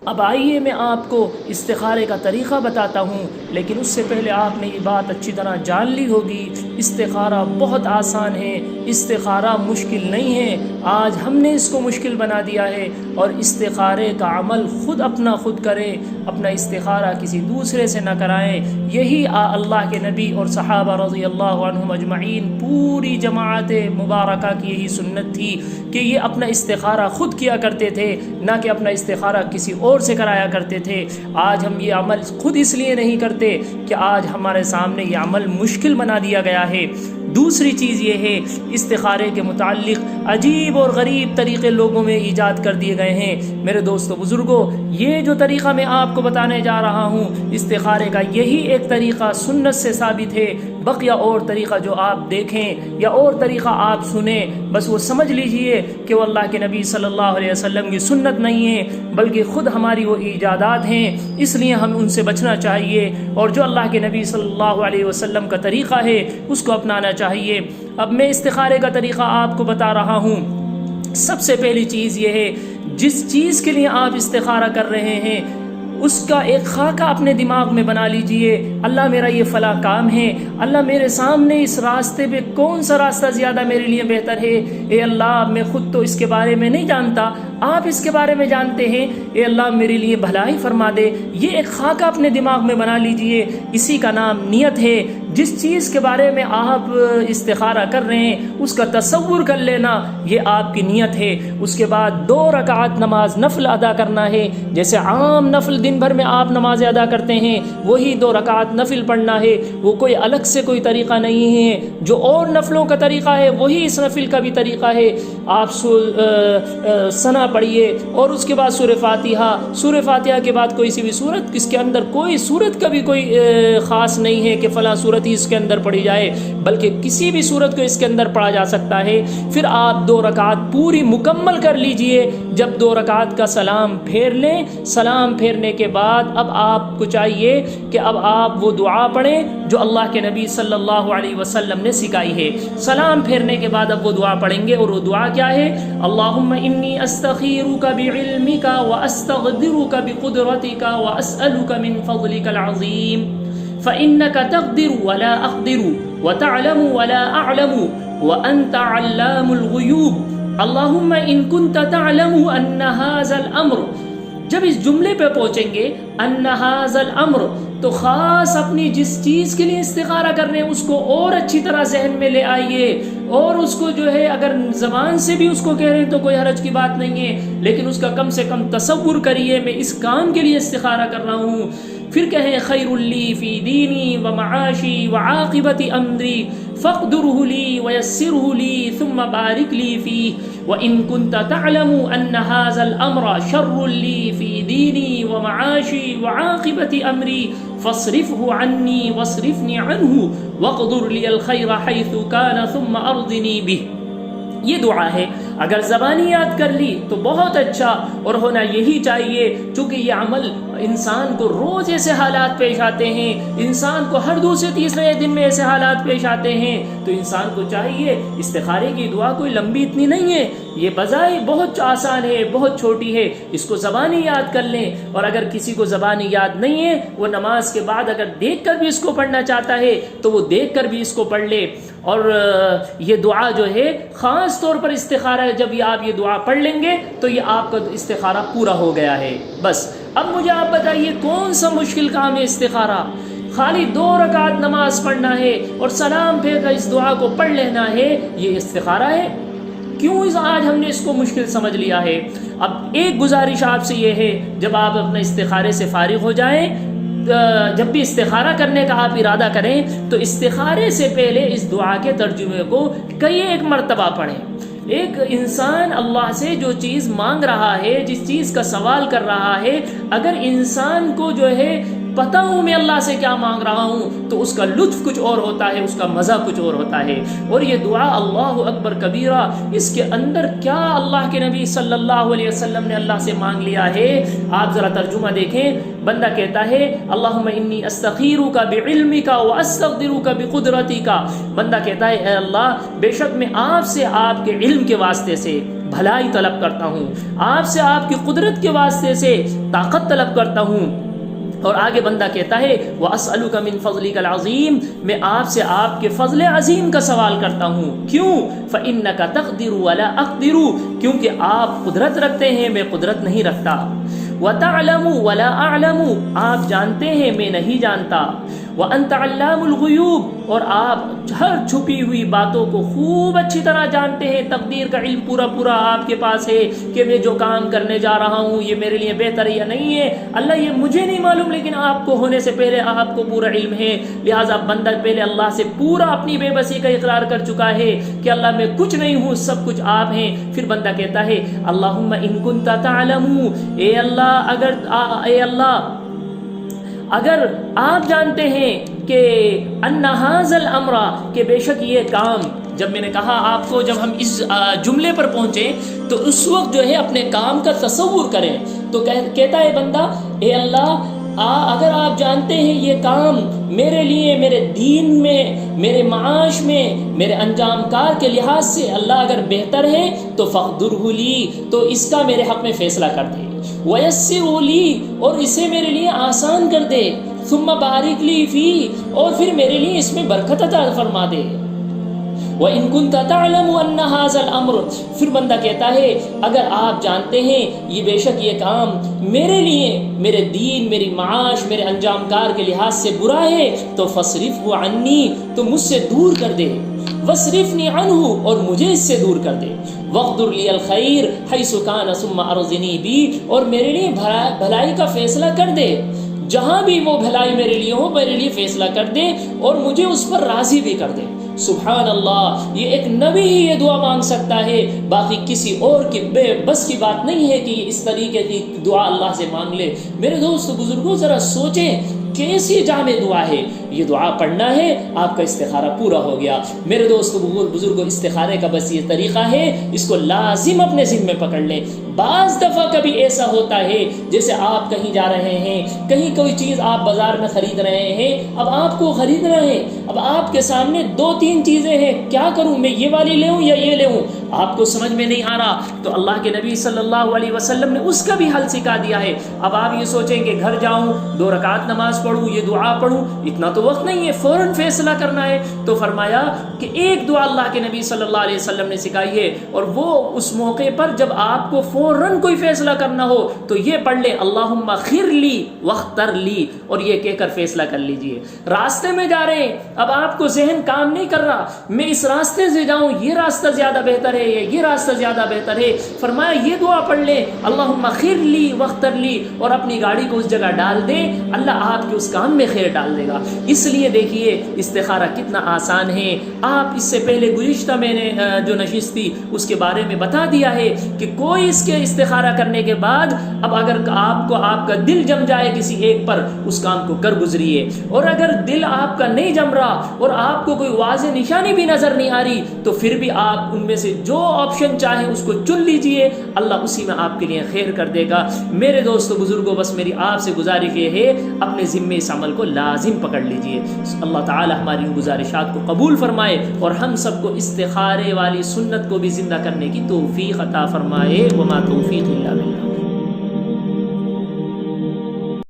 اب آئیے میں آپ کو استخارے کا طریقہ بتاتا ہوں، لیکن اس سے پہلے آپ نے یہ بات اچھی طرح جان لی ہوگی، استخارہ بہت آسان ہے، استخارہ مشکل نہیں ہے۔ آج ہم نے اس کو مشکل بنا دیا ہے، اور استخارے کا عمل خود اپنا خود کریں، اپنا استخارہ کسی دوسرے سے نہ کرائیں۔ یہی اللہ کے نبی اور صحابہ رضی اللہ عنہم اجمعین پوری جماعت مبارکہ کی یہی سنت تھی کہ یہ اپنا استخارہ خود کیا کرتے تھے، نہ کہ اپنا استخارہ کسی اور سے کرایا کرتے تھے۔ آج ہم یہ عمل خود اس لیے نہیں کرتے کہ آج ہمارے سامنے یہ عمل مشکل بنا دیا گیا ہے۔ دوسری چیز یہ ہے، استخارے کے متعلق عجیب اور غریب طریقے لوگوں میں ایجاد کر دیے گئے ہیں۔ میرے دوستو بزرگوں، یہ جو طریقہ میں آپ کو بتانے جا رہا ہوں استخارے کا، یہی ایک طریقہ سنت سے ثابت ہے۔ بقیہ اور طریقہ جو آپ دیکھیں یا اور طریقہ آپ سنیں، بس وہ سمجھ لیجئے کہ وہ اللہ کے نبی صلی اللہ علیہ وسلم کی سنت نہیں ہے، بلکہ خود ہماری وہ ایجادات ہیں۔ اس لیے ہم ان سے بچنا چاہیے، اور جو اللہ کے نبی صلی اللہ علیہ وسلم کا طریقہ ہے اس کو اپنانا چاہیے۔ اب میں استخارے کا طریقہ آپ کو بتا رہا ہوں۔ سب سے پہلی چیز یہ ہے، جس چیز کے لیے آپ استخارہ کر رہے ہیں اس کا ایک خاکہ اپنے دماغ میں بنا لیجئے۔ اللہ میرا یہ فلاں کام ہے، اللہ میرے سامنے اس راستے پہ کون سا راستہ زیادہ میرے لیے بہتر ہے؟ اے اللہ، میں خود تو اس کے بارے میں نہیں جانتا، آپ اس کے بارے میں جانتے ہیں، اے اللہ میرے لیے بھلائی فرما دے۔ یہ ایک خاکہ اپنے دماغ میں بنا لیجئے، اسی کا نام نیت ہے۔ جس چیز کے بارے میں آپ استخارہ کر رہے ہیں اس کا تصور کر لینا، یہ آپ کی نیت ہے۔ اس کے بعد 2 رکعت نماز نفل ادا کرنا ہے۔ جیسے عام نفل دن بھر میں آپ نمازیں ادا کرتے ہیں، وہی 2 رکعت نفل پڑھنا ہے۔ وہ کوئی الگ سے کوئی طریقہ نہیں ہے، جو اور نفلوں کا طریقہ ہے وہی اس نفل کا بھی طریقہ ہے۔ آپ ثنا پڑھیے، اور اس کے بعد سورہ فاتحہ کے بعد کوئی سی بھی سورت، اس کے اندر کوئی سورت کا بھی کوئی خاص نہیں ہے کہ فلاں سورت ہی اس کے اندر پڑھی جائے، بلکہ کسی بھی سورت کو اس کے اندر پڑھا جا سکتا ہے۔ پھر آپ 2 رکعت پوری مکمل کر لیجئے۔ جب 2 رکعت کا سلام پھیر لیں، سلام پھیرنے کے بعد اب آپ کو چاہیے کہ اب آپ وہ دعا پڑھیں جو اللہ کے نبی صلی اللہ علیہ وسلم نے سکھائی ہے۔ سلام پھیرنے کے بعد اب وہ دعا پڑھیں گے، اور وہ دعا کیا ہے؟ اللہم انی استخیرک بعلمک واستقدرک بقدرتک واسألک من فضلک العظیم فإنك تقدر ولا أقدر وتعلم ولا أعلم وأنت علام الغيوب اللهم إن كنت تعلم أن هذا الأمر۔ جب اس جملے پہ پہنچیں گے ان هذا الامر، تو خاص اپنی جس چیز کے لیے استخارہ کر رہے ہیں اس کو اور اچھی طرح ذہن میں لے آئیے، اور اس کو جو ہے اگر زبان سے بھی اس کو کہہ رہے ہیں تو کوئی حرج کی بات نہیں ہے، لیکن اس کا کم سے کم تصور کریے میں اس کام کے لیے استخارہ کر رہا ہوں۔ پھر کہیں خیر لی فی دینی و معاشی و عاقبت امری فاقدرہ لی ویسرہ لی ثم بارک لی فیہ وَإِن كُنْتَ تَعْلَمُ أَنَّ هَذَا الْأَمْرَ شَرٌّ لِّي فِي دِينِي وَمَعَاشِي وَعَاقِبَةِ أَمْرِي فَاصْرِفْهُ عَنِّي وَاصْرِفْنِي عَنْهُ وَاقْدُرْ لِيَ الْخَيْرَ حَيْثُ كَانَ ثُمَّ أَرْضِنِي بِهِ۔ یہ دعا ہے، اگر زبانی یاد کر لی تو بہت اچھا، اور ہونا یہی چاہیے، چونکہ یہ عمل انسان کو روز ایسے حالات پیش آتے ہیں، انسان کو ہر دوسرے تیسرے دن میں ایسے حالات پیش آتے ہیں، تو انسان کو چاہیے استخارے کی دعا کوئی لمبی اتنی نہیں ہے، یہ بظاہر بہت آسان ہے، بہت چھوٹی ہے، اس کو زبانی یاد کر لیں۔ اور اگر کسی کو زبانی یاد نہیں ہے، وہ نماز کے بعد اگر دیکھ کر بھی اس کو پڑھنا چاہتا ہے تو وہ دیکھ کر بھی اس کو پڑھ لے۔ اور یہ دعا جو ہے خاص طور پر استخارہ ہے، جب یہ آپ یہ دعا پڑھ لیں گے تو یہ آپ کا استخارہ پورا ہو گیا ہے۔ بس اب مجھے آپ بتائیے کون سا مشکل کام ہے استخارہ؟ خالی 2 رکعت نماز پڑھنا ہے اور سلام پھیر کر اس دعا کو پڑھ لینا ہے، یہ استخارہ ہے؟ کیوں آج ہم نے اس کو مشکل سمجھ لیا ہے؟ اب ایک گزارش آپ سے یہ ہے، جب آپ اپنے استخارے سے فارغ ہو جائیں، جب بھی استخارہ کرنے کا آپ ارادہ کریں تو استخارے سے پہلے اس دعا کے ترجمے کو کئی ایک مرتبہ پڑھیں۔ ایک انسان اللہ سے جو چیز مانگ رہا ہے، جس چیز کا سوال کر رہا ہے، اگر انسان کو جو ہے پتہ ہوں میں اللہ سے کیا مانگ رہا ہوں تو اس کا لطف کچھ اور ہوتا ہے، اس کا مزہ کچھ اور ہوتا ہے۔ اور یہ دعا اللہ اکبر کبیرہ، اس کے اندر کیا اللہ کے نبی صلی اللہ علیہ وسلم نے اللہ سے مانگ لیا ہے، آپ ذرا ترجمہ دیکھیں۔ بندہ کہتا ہے اللہم انی استخیرک بعلمک واستقدرک بقدرتک، بندہ کہتا ہے اے اللہ بے شک میں آپ سے آپ کے علم کے واسطے سے بھلائی طلب کرتا ہوں، آپ سے آپ کی قدرت کے واسطے سے طاقت طلب کرتا ہوں۔ اور آگے بندہ کہتا ہے وَأَسْأَلُكَ مِن فَضْلِكَ الْعَظِيمِ، میں آپ سے آپ کے فضل عظیم کا سوال کرتا ہوں۔ کیوں؟ فَإِنَّكَ تَقْدِرُ وَلَا أَقْدِرُ، کیونکہ آپ قدرت رکھتے ہیں، میں قدرت نہیں رکھتا۔ وَتَعْلَمُ وَلَا أَعْلَمُ، آپ جانتے ہیں، میں نہیں جانتا۔ وَأَنْتَ عَلَّامُ الْغُيُوبِ، اور آپ ہر چھپی ہوئی باتوں کو خوب اچھی طرح جانتے ہیں، تقدیر کا علم پورا پورا آپ کے پاس ہے کہ میں جو کام کرنے جا رہا ہوں یہ میرے لیے بہتر ہے یا نہیں ہے، اللہ یہ مجھے نہیں معلوم، لیکن آپ کو ہونے سے پہلے آپ کو پورا علم ہے۔ لہٰذا بندہ پہلے اللہ سے پورا اپنی بے بسی کا اقرار کر چکا ہے کہ اللہ میں کچھ نہیں ہوں، سب کچھ آپ ہیں۔ پھر بندہ کہتا ہے اللہم ان کنت تعلم، اے اللہ اگر آپ جانتے ہیں کہ ان ھذا الامر، کہ بے شک یہ کام، جب میں نے کہا آپ کو جب ہم اس جملے پر پہنچے تو اس وقت جو ہے اپنے کام کا تصور کریں، تو کہتا ہے بندہ اے اللہ اگر آپ جانتے ہیں یہ کام میرے لیے، میرے دین میں، میرے معاش میں، میرے انجام کار کے لحاظ سے اللہ اگر بہتر ہے تو فاقدرہ لی، تو اس کا میرے حق میں فیصلہ کر دے، ویسر لی، اور اسے میرے لیے آسان کر دے، ثم بارک لی فی، اور پھر میرے لیے اس میں برکت عطا فرما دے۔ وَإِن كُنْتَ تَعْلَمُ أَنَّ هَذَا الْأَمْرُ، پھر بندہ کہتا ہے اگر آپ جانتے ہیں یہ بے شک یہ کام میرے لیے، میرے دین، میری معاش، میرے انجام کار کے لحاظ سے برا ہے تو فَاصْرِفْهُ عَنِّي، تو مجھ سے دور کر دے، وَاصْرِفْنِي عَنْهُ، اور مجھے اس سے دور کر دے، وَاقْدُرْ لِي الْخَيْرَ حَيْثُ كَانَ ثُمَّ أَرْضِنِي بِهِ، اور میرے لیے بھلائی کا فیصلہ کر دے، جہاں بھی وہ بھلائی میرے لیے ہو میرے لیے فیصلہ کر دے، اور مجھے اس پر راضی بھی کر دے۔ سبحان اللہ، یہ ایک نبی ہی یہ دعا مانگ سکتا ہے، باقی کسی اور کی بے بس کی بات نہیں ہے کہ اس طریقے کی دعا اللہ سے مانگ لے۔ میرے دوست بزرگوں ذرا سوچیں کیسی جامع دعا ہے، یہ دعا پڑھنا ہے آپ کا استخارہ پورا ہو گیا۔ میرے دوست بزرگوں استخارے کا بس یہ طریقہ ہے، اس کو لازم اپنے ذمہ پکڑ لیں۔ بعض دفعہ کبھی ایسا ہوتا ہے جیسے آپ کہیں جا رہے ہیں، کہیں کوئی چیز آپ بازار میں خرید رہے ہیں، اب آپ کو خریدنا ہے، اب آپ کے سامنے 2-3 چیزیں ہیں، کیا کروں، میں یہ والی لے یا یہ لے، آپ کو سمجھ میں نہیں آ رہا، تو اللہ کے نبی صلی اللہ علیہ وسلم نے اس کا بھی حل سکھا دیا ہے۔ اب آپ یہ سوچیں کہ گھر جاؤں 2 رکعت نماز پڑھوں، یہ دعا پڑھوں، اتنا تو وقت نہیں ہے، فوراً فیصلہ کرنا ہے، تو فرمایا کہ ایک دعا اللہ کے نبی صلی اللہ علیہ وسلم نے سکھائی ہے، اور وہ اس موقع پر جب آپ کو فوراً کوئی فیصلہ کرنا ہو تو یہ پڑھ لیں اللہم خیر لی واختر لی، اور یہ کہہ کر فیصلہ کر لیجئے۔ راستے میں جا رہے ہیں، اب آپ کو ذہن کام نہیں کر رہا، میں اس راستے سے جاؤں، یہ راستہ زیادہ بہتر ہے یا یہ راستہ زیادہ بہتر ہے، فرمایا یہ دعا پڑھ لیں اللہم خیر لی واختر لی، اور اپنی گاڑی کو اس جگہ ڈال دیں، اللہ آپ کے اس کام میں خیر ڈال دے گا۔ اس لیے دیکھیے استخارہ کتنا آسان ہے۔ آپ اس سے پہلے گزشتہ میں نے جو نشست تھی اس کے بارے میں بتا دیا ہے کہ کوئی اس کے استخارہ کرنے کے بعد اب اگر آپ کا دل جم جائے کسی ایک پر، اس کام کو کر گزریے، اور اگر دل آپ کا نہیں جم رہا اور آپ کو کوئی واضح نشانی بھی نظر نہیں آ رہی تو پھر بھی آپ ان میں سے جو آپشن چاہیں اس کو چن لیجئے، اللہ اسی میں آپ کے لیے خیر کر دے گا۔ میرے دوستو بزرگوں، بس میری آپ سے گزارش یہ ہے اپنے ذمے اس عمل کو لازم پکڑ لیجئے۔ اللہ تعالی ہماری ان گزارشات کو قبول فرمائے اور ہم سب کو استخارے والی سنت کو بھی زندہ کرنے کی توفیق عطا فرمائے۔ وما توفیق الا باللہ۔